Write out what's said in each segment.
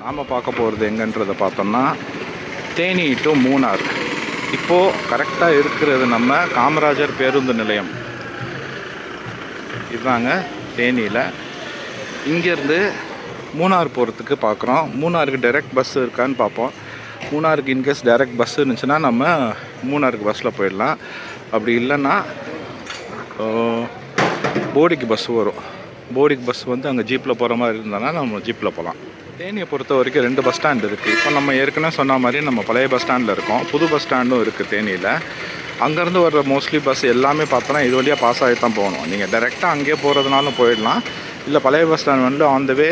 நாம் பார்க்க போகிறது எங்கன்றதை பார்த்தோம்னா தேனி டு மூணார். இப்போது கரெக்டாக இருக்கிறது நம்ம காமராஜர் பேருந்து நிலையம். இதுதாங்க தேனியில். இங்கேருந்து மூணார் போகிறதுக்கு பார்க்குறோம். மூணாருக்கு டைரெக்ட் பஸ் இருக்கான்னு பார்ப்போம். மூணாருக்கு இன்கேஸ் டைரெக்ட் பஸ் இருந்துச்சுன்னா நம்ம மூணாருக்கு பஸ்ஸில் போயிடலாம். அப்படி இல்லைன்னா போடிக்கு பஸ் வரும். போடிக்கு பஸ் வந்து அங்கே ஜீப்பில் போகிற மாதிரி இருந்தானா நம்ம ஜீப்பில் போகலாம். தேனியை பொறுத்த வரைக்கும் 2 பஸ் ஸ்டாண்ட் இருக்குது. இப்போ நம்ம ஏற்கனவே சொன்ன மாதிரி நம்ம பழைய பஸ் ஸ்டாண்டில் இருக்கோம். புது பஸ் ஸ்டாண்டும் இருக்குது தேனியில். அங்கேருந்து வர்ற மோஸ்ட்லி பஸ் எல்லாமே பார்த்தோன்னா இது வழியாக பாஸ் ஆகி தான் போகணும். நீங்கள் டைரெக்டாக அங்கேயே போகிறதுனாலும் போயிடலாம். இல்லை பழைய பஸ் ஸ்டாண்ட் வந்து ஆன் த வே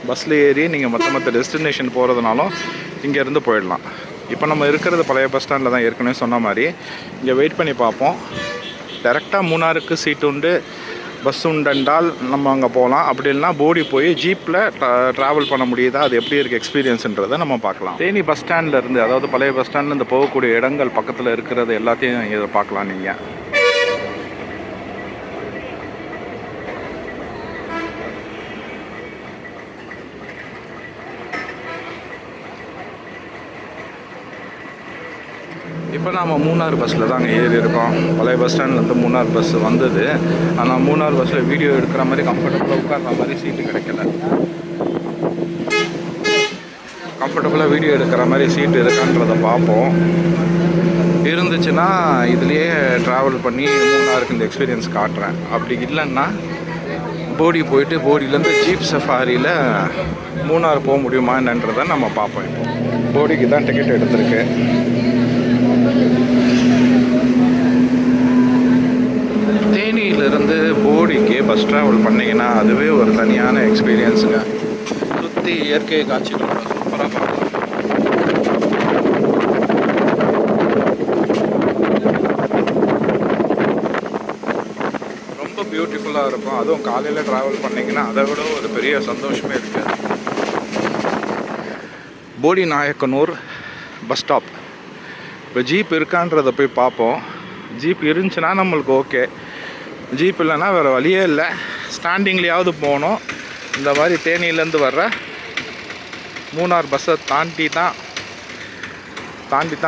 பஸ்ஸில் ஏறி நீங்கள் மற்ற டெஸ்டினேஷன் போகிறதுனாலும் இங்கேருந்து போயிடலாம். இப்போ நம்ம இருக்கிறது பழைய பஸ் ஸ்டாண்டில் தான். ஏற்கனவே சொன்ன மாதிரி இங்கே வெயிட் பண்ணி பார்ப்போம். டைரெக்டாக மூணாருக்கு சீட்டு உண்டு, பஸ் உண்டென்றால் நம்ம அங்கே போகலாம். அப்படி இல்லைனா போடி போய் ஜீப்பில் ட்ராவல் பண்ண முடியுதா, அது எப்படி இருக்குது எக்ஸ்பீரியன்ஸுன்றதை நம்ம பார்க்கலாம். தேனி பஸ் ஸ்டாண்ட்லேருந்து, அதாவது பழைய பஸ் ஸ்டாண்ட்லேருந்து போகக்கூடிய இடங்கள் பக்கத்தில் இருக்கிறது எல்லாத்தையும் இதை பார்க்கலாம் நீங்கள். இப்போ நம்ம மூணார் பஸ்ஸில் தாங்க ஏறி இருக்கோம். பழைய பஸ் ஸ்டாண்ட்லேருந்து மூணார் பஸ் வந்தது. ஆனால் மூணார் பஸ்ஸில் வீடியோ எடுக்கிற மாதிரி கம்ஃபர்டபுளாக உட்கார்ற மாதிரி சீட்டு கிடைக்கல. கம்ஃபர்டபுளாக வீடியோ எடுக்கிற மாதிரி சீட்டு இருக்கான்றதை பார்ப்போம். இருந்துச்சுன்னா இதுலேயே ட்ராவல் பண்ணி மூணாருக்கு இந்த எக்ஸ்பீரியன்ஸ் காட்டுறேன். அப்படி இல்லைன்னா போடி போயிட்டு போடியிலேருந்து ஜீப் சஃபாரியில் மூணார் போக முடியுமா என்னன்றதை நம்ம பார்ப்போம். இப்போ போடிக்கு தான் டிக்கெட் எடுத்திருக்கு. தேனியிலிருந்து போடிக்கு பஸ் ட்ராவல் பண்ணிங்கன்னா அதுவே ஒரு தனியான எக்ஸ்பீரியன்ஸுங்க. சுற்றி இயற்கை காட்சிகளோட சூப்பராக பார்க்கலாம். ரொம்ப பியூட்டிஃபுல்லாக இருக்கும். அதுவும் காலையில் ட்ராவல் பண்ணிங்கன்னா அதை விட ஒரு பெரிய சந்தோஷமே இருக்குது. போடி நாயக்கனூர் பஸ் ஸ்டாப். இப்போ ஜீப் இருக்கான்றதை போய் பார்ப்போம். ஜீப் இருந்துச்சுன்னா நம்மளுக்கு ஓகே. ஜீப் இல்லைன்னா வேறு வழியே இல்லை. ஸ்டாண்டிங்லேயாவது போகணும். இந்த மாதிரி தேனியிலேருந்து வர்ற மூணார் பஸ்ஸை தாண்டி தான்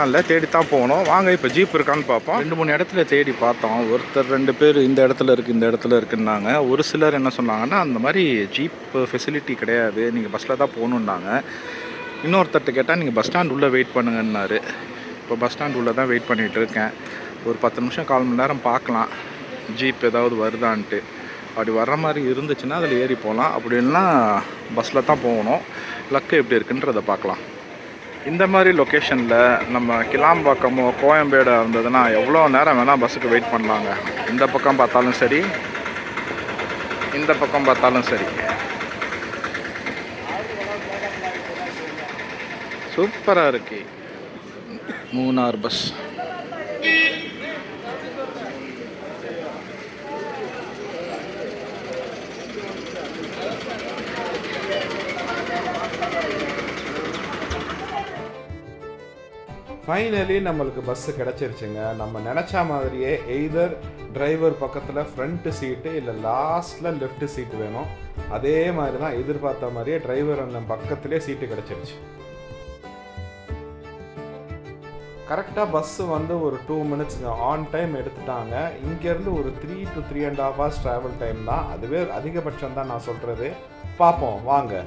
இல்லை, தேடி தான் போகணும். வாங்க இப்போ ஜீப் இருக்கான்னு பார்ப்போம். 2-3 இடத்துல தேடி பார்த்தோம். ஒருத்தர் 2 பேர் இந்த இடத்துல இருக்குது இந்த இடத்துல இருக்குன்னாங்க. ஒரு சிலர் என்ன சொன்னாங்கன்னா அந்த மாதிரி ஜீப் ஃபெசிலிட்டி கிடையாது, நீங்கள் பஸ்ஸில் தான் போகணுன்னாங்க. இன்னொருத்தர்கிட்ட கேட்டால் நீங்கள் பஸ் ஸ்டாண்ட் உள்ளே வெயிட் பண்ணுங்கன்னாரு. இப்போ பஸ் ஸ்டாண்ட் உள்ளே தான் வெயிட் பண்ணிகிட்டு இருக்கேன். ஒரு 10 நிமிஷம் 1/4 மணி நேரம் பார்க்கலாம் ஜீப் ஏதாவது வருதான்ட்டு. அப்படி வர்ற மாதிரி இருந்துச்சுன்னா அதில் ஏறி போகலாம். அப்படி இல்லைன்னா பஸ்ஸில் தான் போகணும். லக்கு எப்படி இருக்குன்றதை பார்க்கலாம். இந்த மாதிரி லொக்கேஷனில் நம்ம கிளாம்பாக்கமோ கோயம்பேடோ இருந்ததுன்னா எவ்வளோ நேரம் வேணால் பஸ்ஸுக்கு வெயிட் பண்ணலாங்க. இந்த பக்கம் பார்த்தாலும் சரி, இந்த பக்கம் பார்த்தாலும் சரி. சூப்பராக இருக்கு மூணார் பஸ். ஃபைனலி நம்மளுக்கு பஸ்ஸு கிடச்சிருச்சுங்க. நம்ம நினச்ச மாதிரியே எய்தர் டிரைவர் பக்கத்தில் ஃப்ரண்ட்டு சீட்டு இல்லை லாஸ்ட்டில் லெஃப்ட் சீட்டு வேணும். அதே மாதிரி தான் எதிர்பார்த்த மாதிரியே டிரைவர் அந்த பக்கத்துலேயே சீட்டு கிடச்சிருச்சு. கரெக்டாக பஸ்ஸு வந்து ஒரு 2 மினிட்ஸுங்க ஆன் டைம் எடுத்துட்டாங்க. இங்கேருந்து ஒரு 3 to 3.5 hours ட்ராவல் டைம் தான். அதுவே அதிகபட்சம் தான் நான் சொல்கிறது. பார்ப்போம் வாங்க.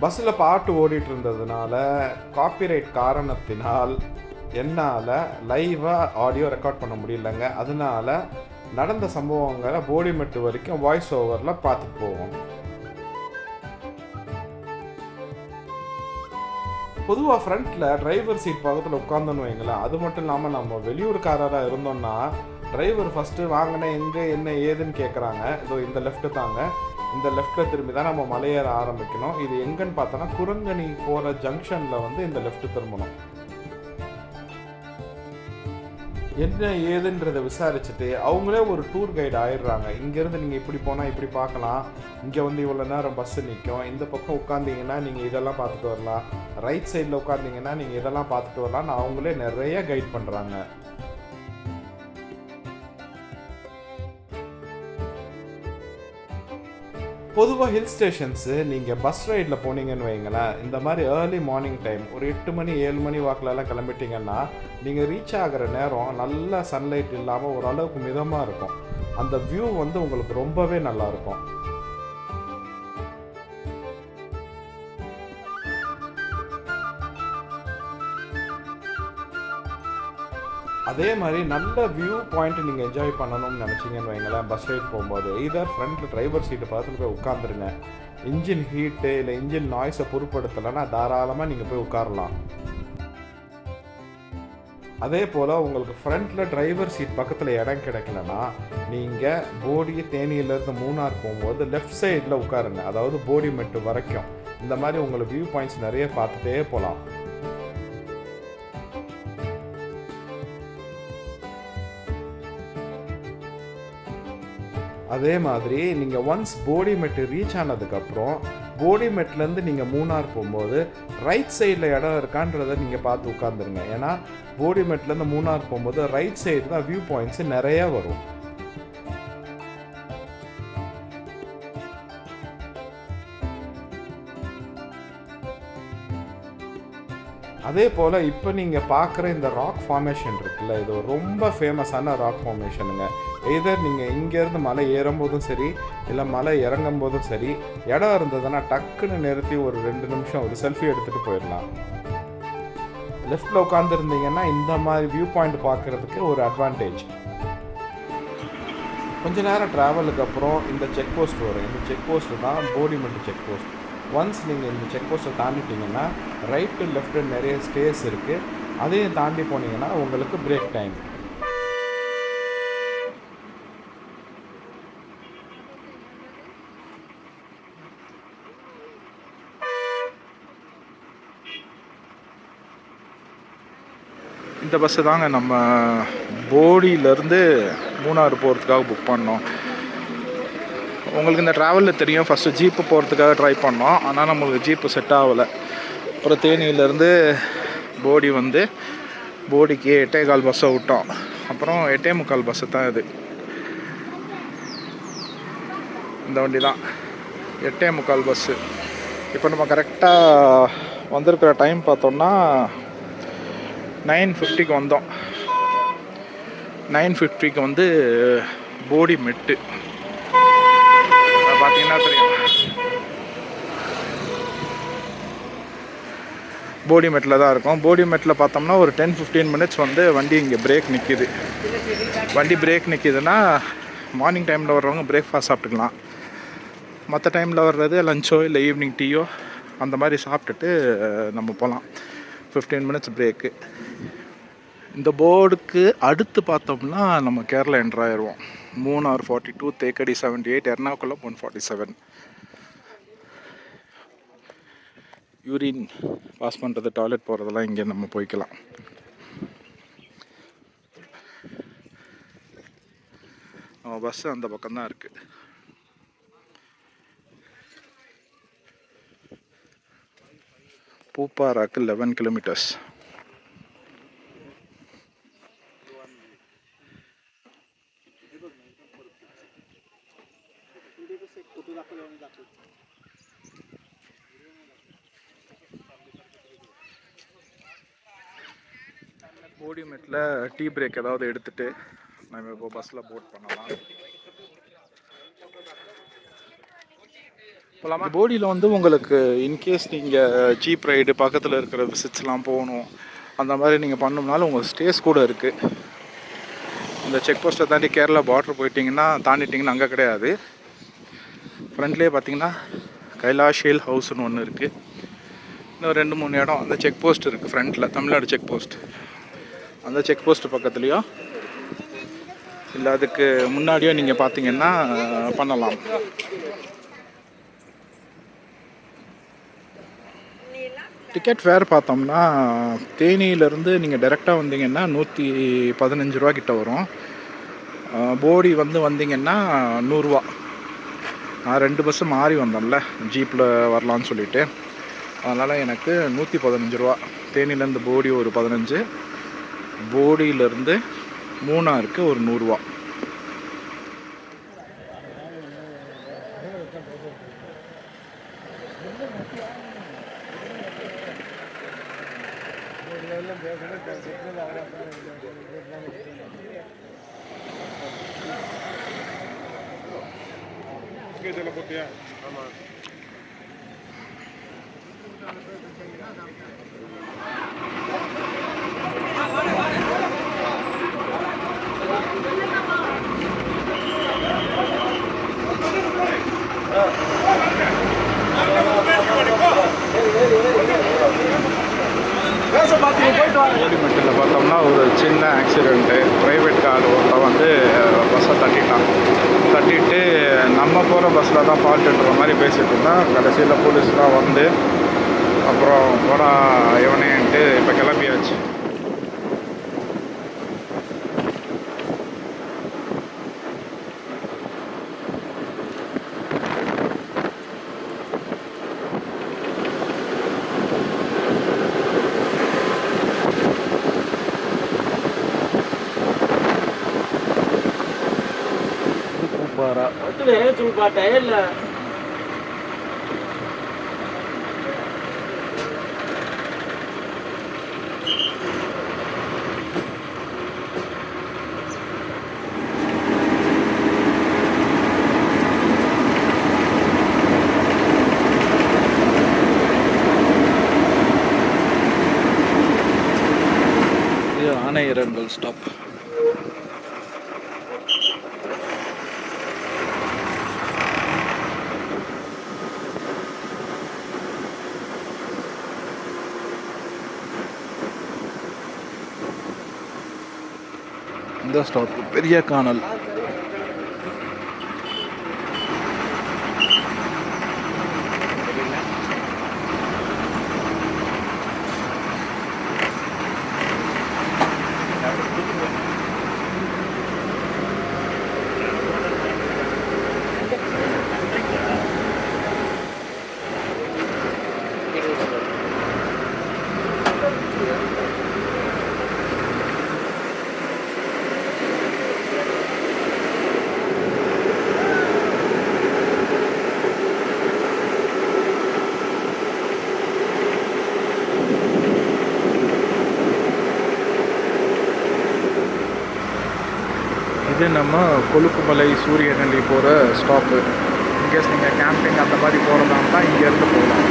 பஸ்ஸில் பாட்டு ஓடிட்டு இருந்ததுனால காப்பிரைட் காரணத்தினால் என்னால் லைவாக ஆடியோ ரெக்கார்ட் பண்ண முடியலங்க. அதனால நடந்த சம்பவங்களை போடிமெட்டு வரைக்கும் வாய்ஸ் ஓவரில் பார்த்துட்டு போவோம். பொதுவாக ஃப்ரண்ட்டில் டிரைவர் சீட் பக்கத்தில் உட்காந்துன்னு வைங்களேன். அது மட்டும் இல்லாமல் நம்ம வெளியூர்காரராக இருந்தோம்னா டிரைவர் ஃபஸ்ட்டு வாங்கின எங்கே என்ன ஏதுன்னு கேட்குறாங்க. இதோ இந்த லெஃப்ட்டு தாங்க, இந்த லெஃப்ட்டில் திரும்பி தான் நம்ம மலையேற ஆரம்பிக்கணும். இது எங்கன்னு பார்த்தோன்னா குரங்கணி போகிற ஜங்ஷனில் வந்து இந்த லெஃப்ட்டு திரும்பணும். என்ன ஏதுன்றதை விசாரிச்சுட்டு அவங்களே ஒரு டூர் கைடு ஆயிடுறாங்க. இங்கேருந்து நீங்கள் இப்படி போனால் இப்படி பார்க்கலாம், இங்கே வந்து இவ்வளோ நேரம் பஸ்ஸு நிற்கும், இந்த பக்கம் உட்காந்திங்கன்னா நீங்கள் இதெல்லாம் பார்த்துட்டு வரலாம், ரைட் சைடில் உட்காந்திங்கன்னா நீங்கள் இதெல்லாம் பார்த்துட்டு வரலாம்னு அவங்களே நிறைய கைட் பண்ணுறாங்க. பொதுவாக ஹில் ஸ்டேஷன்ஸு நீங்கள் பஸ் ரைடில் போனீங்கன்னு வைங்களேன், இந்த மாதிரி ஏர்லி மார்னிங் டைம் ஒரு 8 மணி 7 மணி வாக்கிலலாம் கிளம்பிட்டீங்கன்னா நீங்கள் ரீச் ஆகிற நேரம் நல்ல சன்லைட் இல்லாமல் ஓரளவுக்கு மிதமாக இருக்கும். அந்த வியூ வந்து உங்களுக்கு ரொம்பவே நல்லாயிருக்கும். அதே மாதிரி நல்ல வியூ பாயிண்ட் நீங்கள் என்ஜாய் பண்ணணும்னு நினச்சிங்கன்னு வைங்களேன், பஸ் ரைட் போகும்போது இதர் ஃப்ரண்ட்டில் டிரைவர் சீட்டு பக்கத்தில் போய் உட்காந்துருங்க. இன்ஜின் ஹீட்டு இல்லை இன்ஜின் நாய்ஸை பொருட்படுத்தலைன்னா தாராளமாக நீங்கள் போய் உட்காரலாம். அதே போல் உங்களுக்கு ஃப்ரண்ட்டில் டிரைவர் சீட் பக்கத்தில் இடம் கிடைக்கலன்னா நீங்கள் போடி தேனியிலேருந்து மூணார் போகும்போது லெஃப்ட் சைடில் உட்காருங்க. அதாவது போடி மெட்டு வரைக்கும் இந்த மாதிரி உங்களுக்கு வியூ பாயிண்ட்ஸ் நிறைய பார்த்துட்டே போகலாம். அதே மாதிரி நீங்கள் ஒன்ஸ் போடிமெட்டு ரீச் ஆனதுக்கப்புறம் போடிமெட்லேருந்து நீங்கள் மூணார் போகும்போது ரைட் சைடில் இடம் இருக்கான்றதை நீங்கள் பார்த்து உட்காந்துருங்க. ஏன்னா போடிமெட்லேருந்து மூணார் போகும்போது ரைட் சைடு தான் வியூ பாயிண்ட்ஸு நிறையா வரும். அதே போல் இப்போ நீங்கள் பார்க்குற இந்த ராக் ஃபார்மேஷன் இருக்குல்ல, இது ரொம்ப ஃபேமஸான ராக் ஃபார்மேஷனுங்க. எதர் நீங்கள் இங்கேருந்து மலை ஏறும்போதும் சரி இல்லை மலை இறங்கும் போதும் சரி இடம் இருந்ததுன்னா டக்குன்னு நிறுத்தி ஒரு 2 நிமிஷம் ஒரு செல்ஃபி எடுத்துகிட்டு போயிடலாம். லெஃப்டில் உட்காந்துருந்தீங்கன்னா இந்த மாதிரி வியூ பாயிண்ட் பார்க்குறதுக்கு ஒரு அட்வான்டேஜ். கொஞ்ச நேரம் ட்ராவலுக்கு அப்புறம் இந்த செக் போஸ்ட் வரும். இந்த செக் போஸ்ட்டு தான் போடிமெட்டு செக் போஸ்ட். ஒன்ஸ் நீங்கள் இந்த செக் போஸ்ட்டை தாண்டிட்டிங்கன்னா ரைட்டு லெஃப்ட்டு நிறைய ஸ்டேஸ் இருக்குது. அதையும் தாண்டி போனீங்கன்னா உங்களுக்கு பிரேக் டைம். இந்த பஸ்ஸு தாங்க நம்ம போடியிலேருந்து மூணாறு போகிறதுக்காக புக் பண்ணோம். உங்களுக்கு இந்த ட்ராவலில் தெரியும், ஃபஸ்ட்டு ஜீப்பு போகிறதுக்காக ட்ரை பண்ணோம். ஆனால் நம்மளுக்கு ஜீப்பு செட் ஆகலை. அப்புறம் தேனியிலேருந்து போடி வந்து போடிக்கு 8:15 பஸ்ஸை விட்டோம். அப்புறம் 8:45 பஸ்ஸு தான் இது. இந்த வண்டி தான் 8:45 பஸ்ஸு. இப்போ நம்ம கரெக்டாக வந்திருக்கிற டைம் பார்த்தோம்னா 9:50க்கு வந்தோம். 9:50க்கு வந்து போடி மெட்டு பார்த்தீங்கன்னா தெரியும். போடி மெட்டில் தான் இருக்கும். போடி மெட்டில் பார்த்தோம்னா ஒரு 10-15 மினிட்ஸ் வந்து வண்டி இங்கே பிரேக் நிற்கிது. வண்டி பிரேக் நிற்கிதுன்னா மார்னிங் டைமில் வர்றவங்க பிரேக்ஃபாஸ்ட் சாப்பிட்டுக்கலாம். மற்ற டைமில் வர்றது லஞ்சோ இல்லை ஈவினிங் டீயோ அந்த மாதிரி சாப்பிட்டுட்டு நம்ம போகலாம். 15 மினிட்ஸ் பிரேக்கு. இந்த போர்டுக்கு அடுத்து பார்த்தோம்னா நம்ம கேரளா என்ட்ரு ஆயிடுவோம். மூணார் 42, தேக்கடி 78, எர்ணாகுளம் 147. யூரின் பாஸ் பண்ணுறது, டாய்லெட் போகிறதெல்லாம் இங்கே நம்ம போய்க்கலாம். நம்ம பஸ்ஸு அந்த பக்கம்தான் இருக்குது. பூப்பாராக்கு 11 கிலோமீட்டர்ஸ். போடிமெட்டில் டீ பிரேக் ஏதாவது எடுத்துகிட்டு நம்ம இப்போ பஸ்ஸில் போட் பண்ணலாம். போகலாமா? போடியில் வந்து உங்களுக்கு இன்கேஸ் நீங்கள் ஜீப் ரைடு பக்கத்தில் இருக்கிற விசிட்ஸ்லாம் போகணும் அந்த மாதிரி நீங்கள் பண்ணோம்னாலும் உங்கள் ஸ்டேஸ் கூட இருக்குது. இந்த செக் போஸ்ட்டை தாண்டி கேரளா பார்டர் போயிட்டிங்கன்னா தாண்டிட்டிங்கன்னா அங்கே கிடையாது. ஃப்ரண்ட்லேயே பார்த்தீங்கன்னா கைலாஷ் ஹில் ஹவுஸ்னு ஒன்று இருக்குது. இன்னும் 2-3 இடம் அந்த செக் போஸ்ட் இருக்குது ஃப்ரண்ட்டில், தமிழ்நாடு செக் போஸ்ட். அந்த செக் போஸ்ட் பக்கத்துலேயோ இல்லை அதுக்கு முன்னாடியோ நீங்கள் பார்த்தீங்கன்னா பண்ணலாம். டிக்கெட் ஃபேர் பார்த்தோம்னா தேனியிலேருந்து நீங்கள் டைரெக்டாக வந்தீங்கன்னா 115 ரூபா கிட்ட வரும். போடி வந்தீங்கன்னா 100 ரூபா. நான் 2 பஸ்ஸு மாறி வந்தேன்ல ஜீப்பில் வரலான்னு சொல்லிவிட்டு, அதனால் எனக்கு 115 ரூபா. தேனியிலேருந்து போடி ஒரு 15, போடியிலேருந்து மூணாருக்கு ஒரு 100 ரூபா. போட்டியா? ஆமா. கோடிமெட்டில் பார்த்தோம்னா ஒரு சின்ன ஆக்சிடெண்ட்டு. ப்ரைவேட் கார் ஒருத்தன் வந்து பஸ்ஸை தட்டிட்டு நம்ம போகிற பஸ்ஸில் தான் ஃபால்ட்டுன்ற மாதிரி பேசிகிட்டு இருந்தேன். கடைசியில் போலீஸ்லாம் வந்து அப்புறம் போடா இவனேன்ட்டு இப்போ கிளம்பியாச்சு. ஆனையரங்கல் ஸ்டாப். இந்த ஸ்டாப் பெரிய கானல். இது நம்ம கொழுக்குமலை சூரியநெல்லி போகிற ஸ்டாப்பு. இன்கேஸ் நீங்கள் கேம்பிங் அந்த மாதிரி போகிறதா இருந்தால் இங்கேருந்து போகலாம்.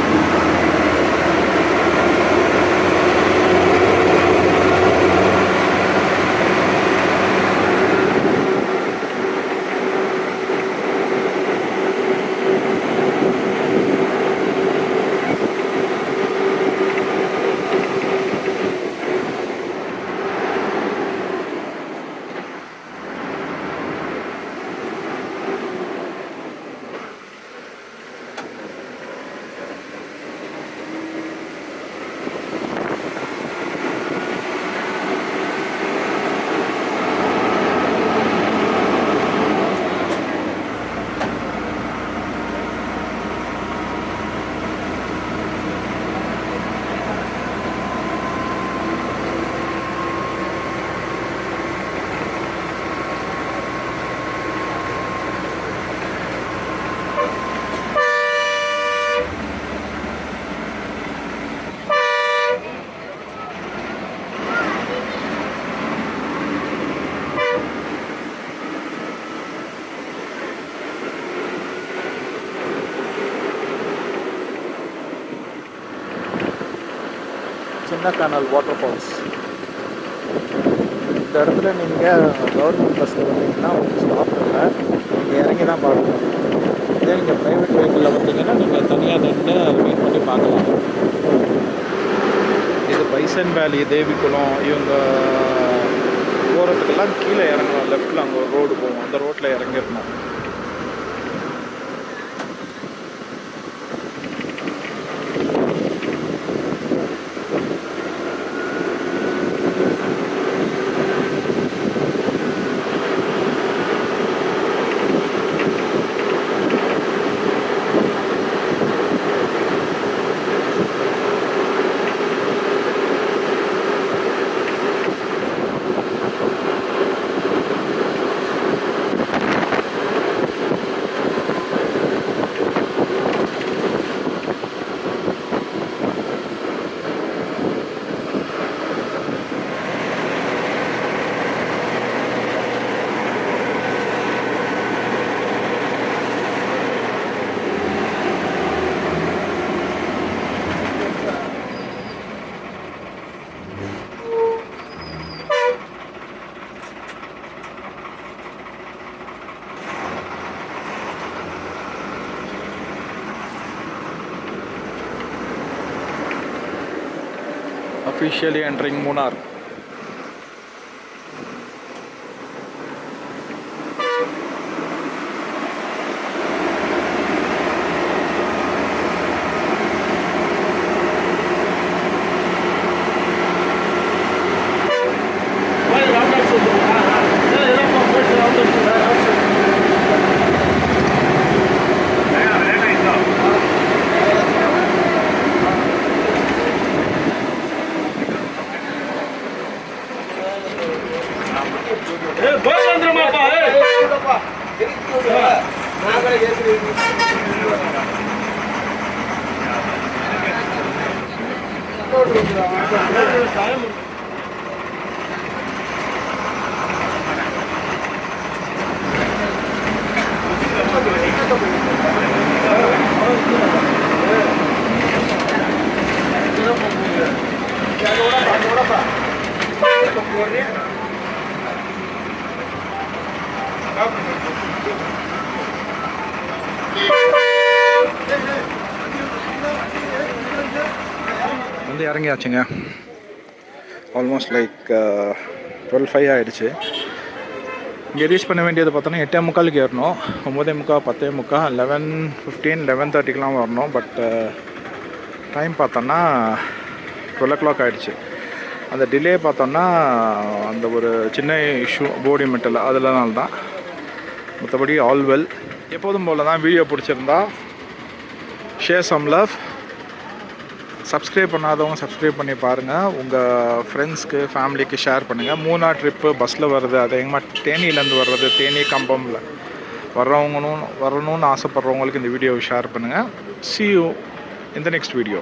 சின்ன கானல் வாட்டர் ஃபால்ஸ். இந்த இடத்துல நீங்கள் கவர்மெண்ட் பஸ்ஸில் வந்தீங்கன்னா உங்களுக்கு ஸ்டாப் இல்லை, நீங்கள் இறங்கி தான் பார்க்கணும். இதே நீங்கள் ப்ரைவேட் வெஹிக்கிளில் வந்தீங்கன்னா நீங்கள் தனியாக நின்று வெயிட் பண்ணி பார்க்கலாம். இது பைசன் வேலி, தேவிக்குளம் இவங்க போகிறதுக்கெல்லாம் கீழே இறங்கணும். லெஃப்ட்டில் அங்கே ஒரு ரோடு போகும், அந்த ரோட்டில் இறங்கிடணும். Officially entering Munnar. வந்து இறங்கியாச்சுங்க. ஆல்மோஸ்ட் லைக் 12:05 ஆகிடுச்சு. இங்கே ரீச் பண்ண வேண்டியது பார்த்தோன்னா 8:45 ஏறணும். 9:45, 10:45, 11:15, 11:30 வரணும். பட் டைம் பார்த்தோன்னா 12 ஆகிடுச்சு. அந்த டிலே பார்த்தோன்னா அந்த ஒரு சின்ன இஷ்யூ போடி மெட்டல் அதனால தான். மற்றபடி ஆல் வெல். எப்போதும் போல் தான். வீடியோ பிடிச்சிருந்தா ஷேர் சம் லவ். சப்ஸ்கிரைப் பண்ணாதவங்க சப்ஸ்கிரைப் பண்ணி பாருங்கள். உங்கள் ஃப்ரெண்ட்ஸ்க்கு ஃபேமிலிக்கு ஷேர் பண்ணுங்கள். மூணார் ட்ரிப்பு பஸ்ஸில் வருது, அது எங்கேயுமா தேனியிலேருந்து வர்றது, தேனி கம்பமில் வரணும்னு ஆசைப்பட்றவங்களுக்கு இந்த வீடியோவை ஷேர் பண்ணுங்கள். See you in the next video.